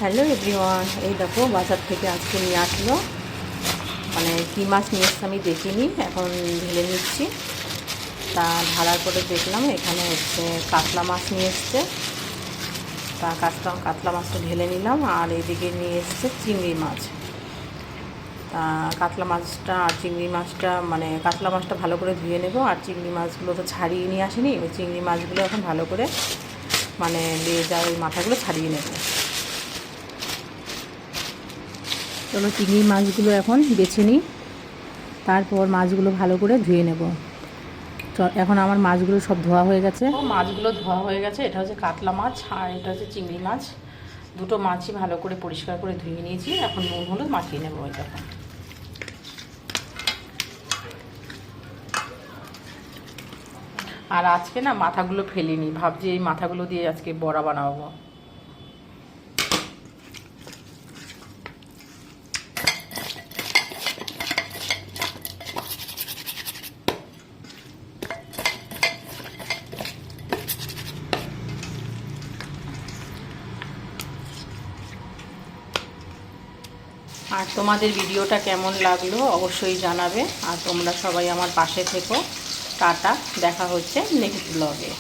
Hello everyone, এই দেখো বাজার থেকে আজকে নিয়ে আসলো, মানে কী মাছ নিয়ে এসছে আমি দেখিনি, এখন ঢেলে নিচ্ছি। তা ঢালার পরে দেখলাম এখানে হচ্ছে কাতলা মাছ নিয়ে এসছে। তা কাতলা মাছটা ঢেলে নিলাম, আর এদিকে নিয়ে এসছে চিংড়ি মাছ। তা কাতলা মাছটা আর চিংড়ি মাছটা, মানে কাতলা মাছটা ভালো করে ধুয়ে নেব, আর চিংড়ি মাছগুলো তো ছাড়িয়ে নিয়ে আসেনি। ওই চিংড়ি মাছগুলো এখন ভালো করে মানে লেজা ওই মাথাগুলো ছাড়িয়ে নেব। চলো চিংড়ি মাছগুলো এখন বেছে নিই, তারপর মাছগুলো ভালো করে ধুয়ে নেব। এখন আমার মাছগুলো সব ধোয়া হয়ে গেছে। মাছগুলো ধোয়া হয়ে গেছে। এটা হচ্ছে কাতলা মাছ আর এটা হচ্ছে চিংড়ি মাছ। দুটো মাছই ভালো করে পরিষ্কার করে ধুয়ে নিয়েছি। এখন নুন হলুদ মাখিয়ে নেবো। ওই দেখো, আর আজকে না মাথাগুলো ফেলিনি, ভাবছি এই মাথাগুলো দিয়ে আজকে বড়া বানাবো। আর তোমাদের ভিডিওটা কেমন লাগলো অবশ্যই জানাবে, আর তোমরা সবাই আমার পাশে থেকো। টাটা, দেখা হচ্ছে নেক্সট ব্লগে।